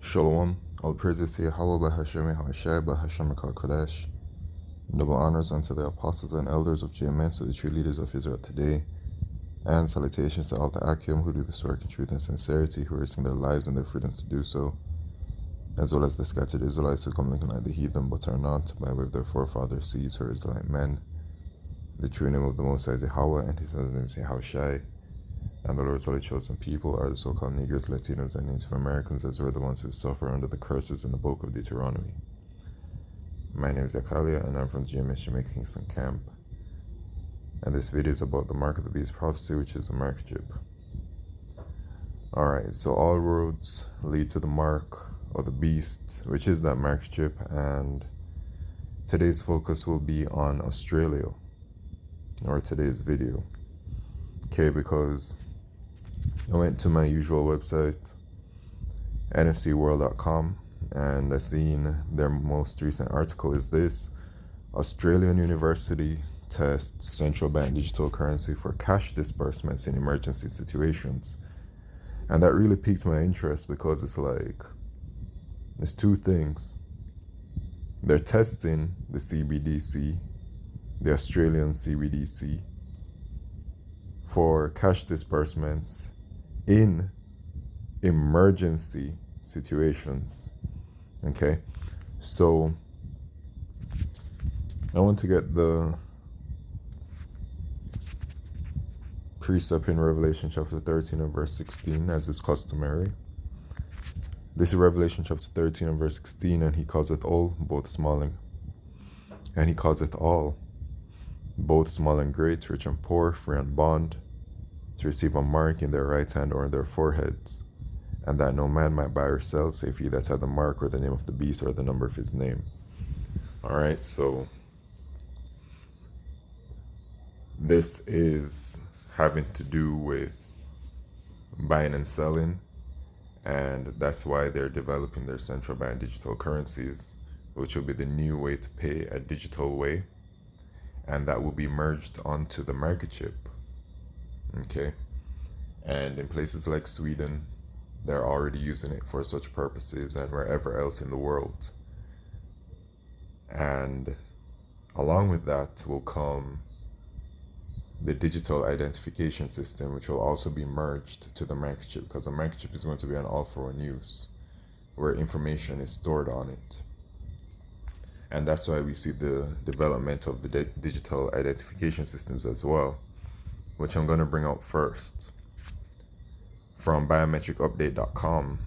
Shalom. All praises to Yahweh Bahashem Hashai Bahashem Kodesh. Double honors unto the apostles and elders of GMN, to the true leaders of Israel today. And salutations to all the Akim who do this work in truth and sincerity, who are risking their lives and their freedom to do so, as well as the scattered Israelites who come looking like the heathen but are not, by way of their forefathers' seeds, who are Israelite men. The true name of the Most High is Yahweh, and his son's name is Yahushai. And the Lord's holy chosen people are the so-called Negroes, Latinos, and Native Americans, as we're the ones who suffer under the curses in the book of Deuteronomy. My name is Zakalia, and I'm from GMS Jamaica Kingston Camp. And this video is about the Mark of the Beast prophecy, which is the mark chip. Alright, so all roads lead to the mark of the beast, which is that mark chip, and today's focus will be on Australia, or today's video. Okay, because I went to my usual website, nfcworld.com, and I seen their most recent article is this: Australian University tests central bank digital currency for cash disbursements in emergency situations. And that really piqued my interest because it's two things. They're testing the CBDC, the Australian CBDC, for cash disbursements in emergency situations. Okay, so I want to get the precept in Revelation chapter 13 and verse 16, as is customary. This is Revelation chapter 13 and verse 16, and he causeth all, both small and he causeth all, both small and great, rich and poor, free and bond, to receive a mark in their right hand or in their foreheads, and that no man might buy or sell, save he that had the mark or the name of the beast or the number of his name. Alright, so this is having to do with buying and selling, and that's why they're developing their central bank digital currencies, which will be the new way to pay a digital way, and that will be merged onto the market chip. Okay, and in places like Sweden, they're already using it for such purposes, and wherever else in the world. And along with that will come the digital identification system, which will also be merged to the market chip, because the market chip is going to be an all-for-one use, where information is stored on it. And that's why we see the development of the digital identification systems as well, which I'm going to bring out first. From biometricupdate.com.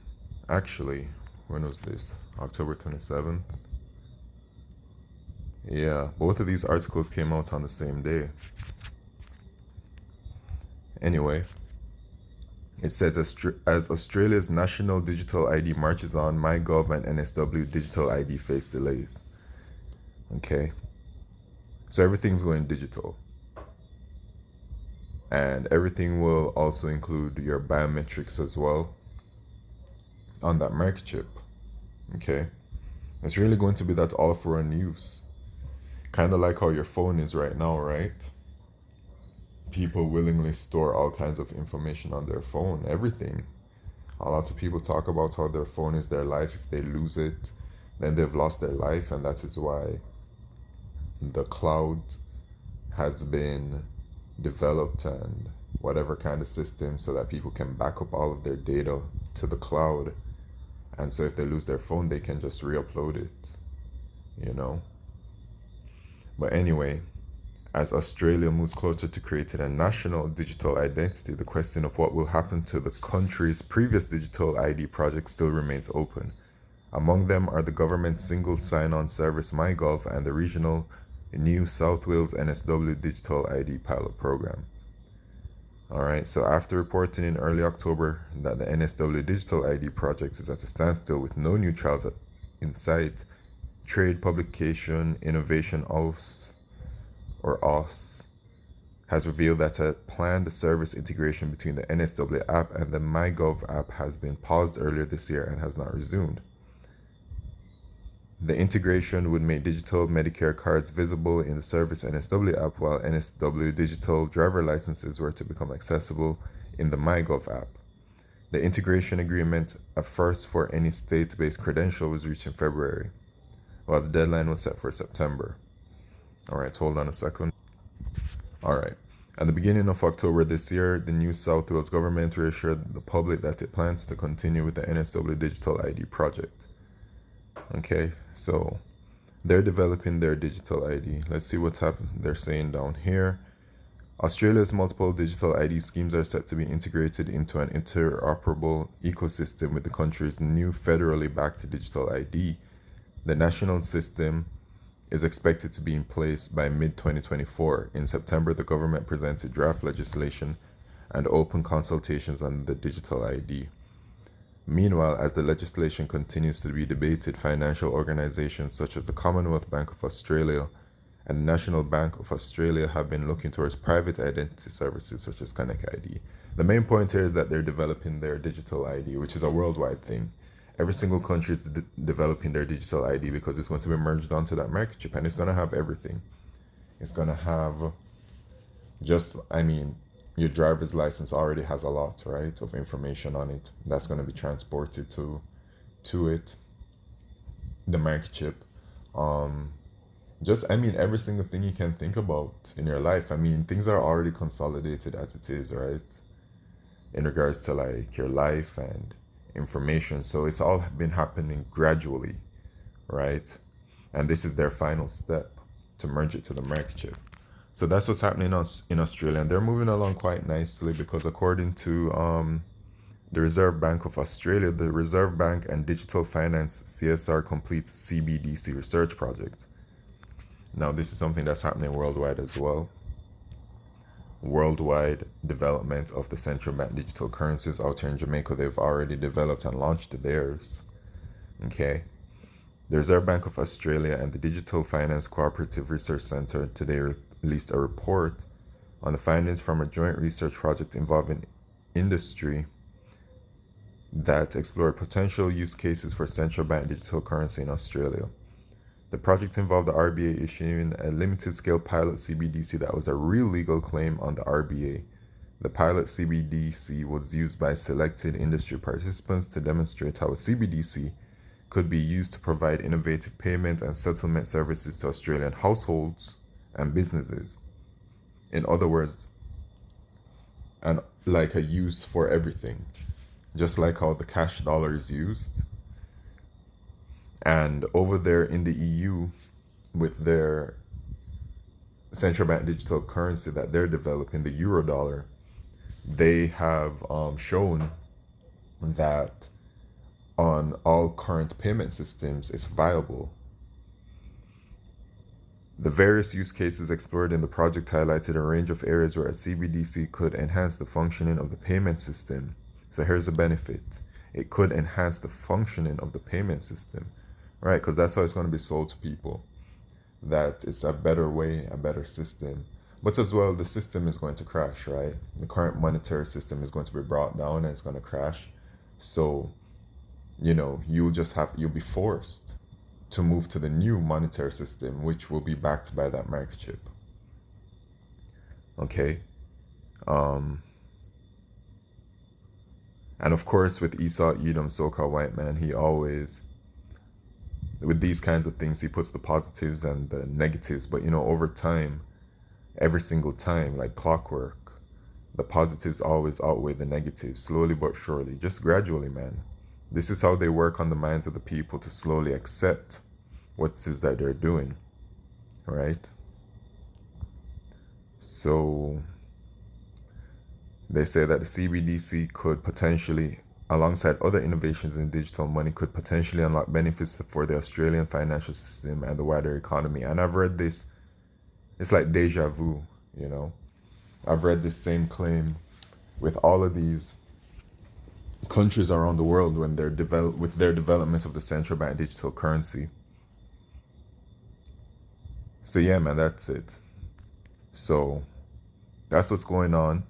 Actually, when was this? October 27th? Yeah, both of these articles came out on the same day. Anyway, it says, as Australia's national digital ID marches on, MyGov and NSW digital ID face delays. Okay, so everything's going digital. And everything will also include your biometrics as well on that mark chip. Okay, it's really going to be that all-for-one use. Kind of like how your phone is right now, right? People willingly store all kinds of information on their phone, everything. A lot of people talk about how their phone is their life. If they lose it, then they've lost their life, and that is why the cloud has been developed and whatever kind of system so that people can back up all of their data to the cloud. And so if they lose their phone, they can just re-upload it, you know. But anyway, as Australia moves closer to creating a national digital identity, the question of what will happen to the country's previous digital ID project still remains open. Among them are the government's single sign-on service MyGov and the regional New South Wales NSW Digital ID pilot program. Alright, so after reporting in early October that the NSW Digital ID project is at a standstill with no new trials in sight, Trade Publication Innovation OS has revealed that a planned service integration between the NSW app and the MyGov app has been paused earlier this year and has not resumed. The integration would make digital Medicare cards visible in the Service NSW app, while NSW digital driver licenses were to become accessible in the MyGov app. The integration agreement, a first for any state-based credential, was reached in February, while the deadline was set for September. All right, hold on a second. All right. At the beginning of October this year, the New South Wales government reassured the public that it plans to continue with the NSW Digital ID project. Okay, so they're developing their digital ID. Let's see what's happening. They're saying down here, Australia's multiple digital ID schemes are set to be integrated into an interoperable ecosystem with the country's new federally backed digital ID. The national system is expected to be in place by mid-2024. In September, the government presented draft legislation and open consultations on the digital ID. Meanwhile, as the legislation continues to be debated, financial organizations such as the Commonwealth Bank of Australia and the National Bank of Australia have been looking towards private identity services such as Connect ID. The main point here is that they're developing their digital ID, which is a worldwide thing. Every single country is developing their digital ID because it's going to be merged onto that market chip, and it's going to have everything. It's going to have your driver's license already has a lot, right, of information on it. That's going to be transported to it, the market chip. Every single thing you can think about in your life. Things are already consolidated as it is, right? In regards to like your life and information. So it's all been happening gradually, right? And this is their final step to merge it to the market chip. So that's what's happening in Australia. And they're moving along quite nicely because according to the Reserve Bank of Australia, the Reserve Bank and Digital Finance CSR completes CBDC research project. Now, this is something that's happening worldwide as well. Worldwide development of the central bank digital currencies out here in Jamaica. They've already developed and launched theirs. Okay. The Reserve Bank of Australia and the Digital Finance Cooperative Research Center today released a report on the findings from a joint research project involving industry that explored potential use cases for central bank digital currency in Australia. The project involved the RBA issuing a limited-scale pilot CBDC that was a real legal claim on the RBA. The pilot CBDC was used by selected industry participants to demonstrate how a CBDC could be used to provide innovative payment and settlement services to Australian households and businesses. In other words, like a use for everything, just like how the cash dollar is used. And over there in the EU, with their central bank digital currency that they're developing, the euro dollar, they have shown that on all current payment systems it's viable. The various use cases explored in the project highlighted a range of areas where a CBDC could enhance the functioning of the payment system. So here's the benefit. It could enhance the functioning of the payment system. Right, because that's how it's going to be sold to people, that it's a better way, a better system. But as well, the system is going to crash, right? The current monetary system is going to be brought down and it's going to crash. So, you'll be forced to move to the new monetary system, which will be backed by that market chip. Okay. And of course, with Esau Edom, so-called white man, he always, with these kinds of things, he puts the positives and the negatives. But, over time, every single time, like clockwork, the positives always outweigh the negatives, slowly but surely, just gradually, man. This is how they work on the minds of the people to slowly accept what it is that they're doing, right? So they say that the CBDC could potentially, alongside other innovations in digital money, could potentially unlock benefits for the Australian financial system and the wider economy. And I've read this, it's like deja vu, I've read this same claim with all of these countries around the world when they're with their development of the central bank digital currency. So yeah, man, that's it. So that's what's going on.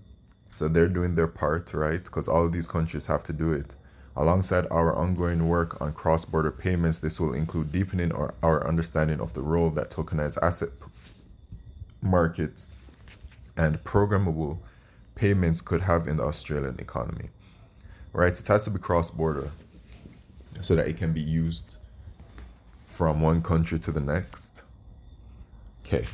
So they're doing their part, right? Because all of these countries have to do it. Alongside our ongoing work on cross-border payments, this will include deepening our understanding of the role that tokenized asset markets and programmable payments could have in the Australian economy. right? It has to be cross-border so that it can be used from one country to the next. Okay,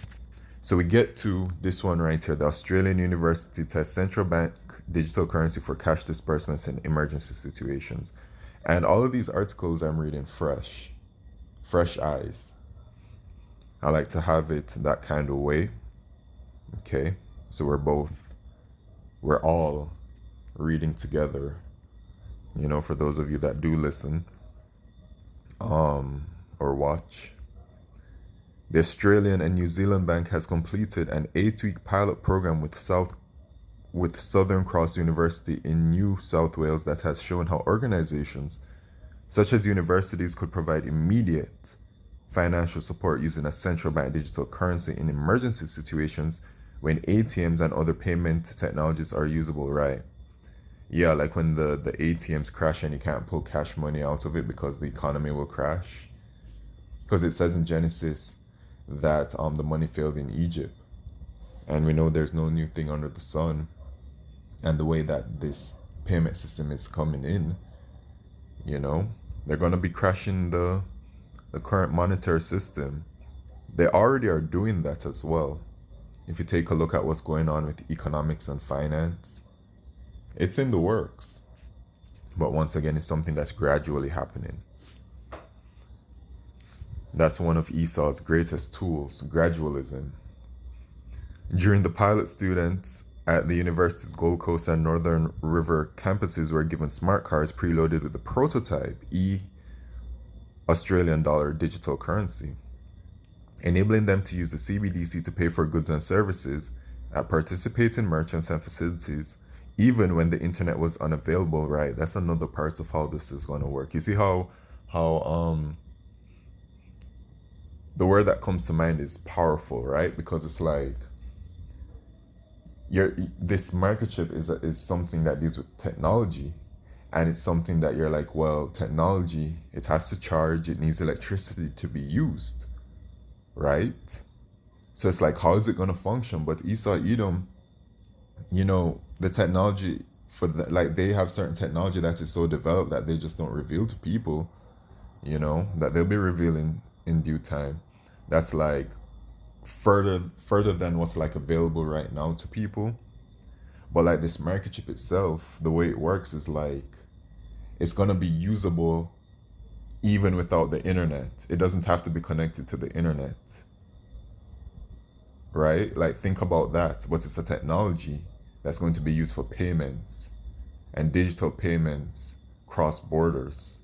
so we get to this one right here. The Australian University tests central bank digital currency for cash disbursements in emergency situations. And all of these articles I'm reading fresh eyes. I like to have it that kind of way. Okay, so we're all reading together, for those of you that do listen or watch. The Australian and New Zealand Bank has completed an 8-week pilot program with Southern Cross University in New South Wales that has shown how organizations such as universities could provide immediate financial support using a central bank digital currency in emergency situations when ATMs and other payment technologies are usable, right? Yeah, like when the ATMs crash and you can't pull cash money out of it because the economy will crash. Because it says in Genesis that the money failed in Egypt. And we know there's no new thing under the sun. And the way that this payment system is coming in, they're going to be crashing the current monetary system. They already are doing that as well. If you take a look at what's going on with economics and finance, it's in the works. But once again, it's something that's gradually happening. That's one of Esau's greatest tools, gradualism. During the pilot, students at the university's Gold Coast and Northern River campuses were given smart cards preloaded with the prototype Australian dollar digital currency, enabling them to use the CBDC to pay for goods and services at participating merchants and facilities, even when the internet was unavailable, right? That's another part of how this is going to work. You see how the word that comes to mind is powerful, right? Because it's like this microchip is something that deals with technology, and it's something that you're like, well, technology, it has to charge, it needs electricity to be used, right? So it's like, how is it going to function? But Esau, Edom, the technology they have certain technology that is so developed that they just don't reveal to people, that they'll be revealing in due time. That's like further than what's like available right now to people. But like this microchip itself, the way it works is like it's gonna be usable even without the internet. It doesn't have to be connected to the internet, right? Like think about that. But it's a technology that's going to be used for payments and digital payments cross borders.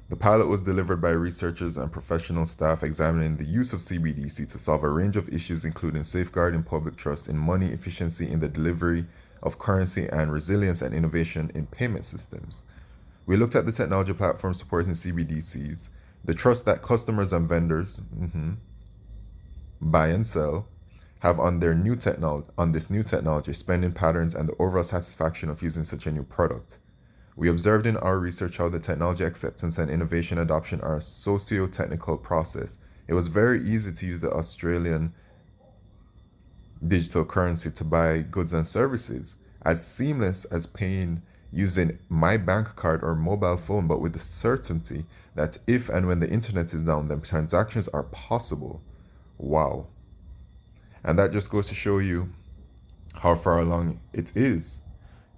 The pilot was delivered by researchers and professional staff examining the use of CBDC to solve a range of issues, including safeguarding public trust in money, efficiency in the delivery of currency, and resilience and innovation in payment systems. We looked at the technology platform supporting CBDCs, the trust that customers and vendors buy and sell have on their this new technology, spending patterns, and the overall satisfaction of using such a new product. We observed in our research how the technology acceptance and innovation adoption are a socio-technical process. It was very easy to use the Australian digital currency to buy goods and services, as seamless as paying using my bank card or mobile phone, but with the certainty that if and when the internet is down, then transactions are possible. Wow. And that just goes to show you how far along it is.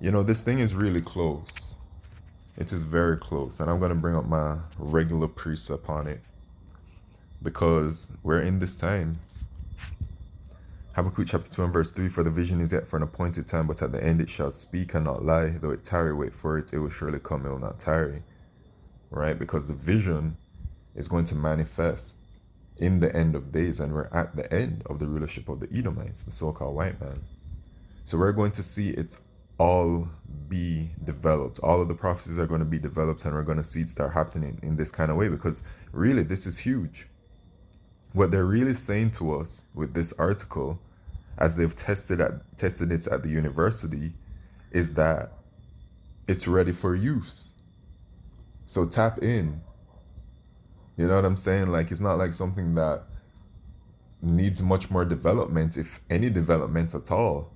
This thing is really close. It is very close. And I'm going to bring up my regular precept on it because we're in this time. Habakkuk chapter 2 and verse 3, for the vision is yet for an appointed time, but at the end it shall speak and not lie. Though it tarry, wait for it, it will surely come, it will not tarry. Right? Because the vision is going to manifest in the end of days, and we're at the end of the rulership of the Edomites, the so-called white man. So we're going to see it all be developed. All of the prophecies are going to be developed, and we're going to see it start happening in this kind of way, because really this is huge. What they're really saying to us with this article, as they've tested it at the university, is that it's ready for use. So tap in. You know what I'm saying? Like, it's not like something that needs much more development, if any development at all.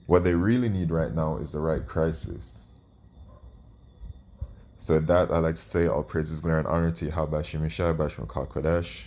What they really need right now is the right crisis. So with that, I'd like to say all praises, glory, and honor to Yahweh Shemishai, Bashman Kodesh.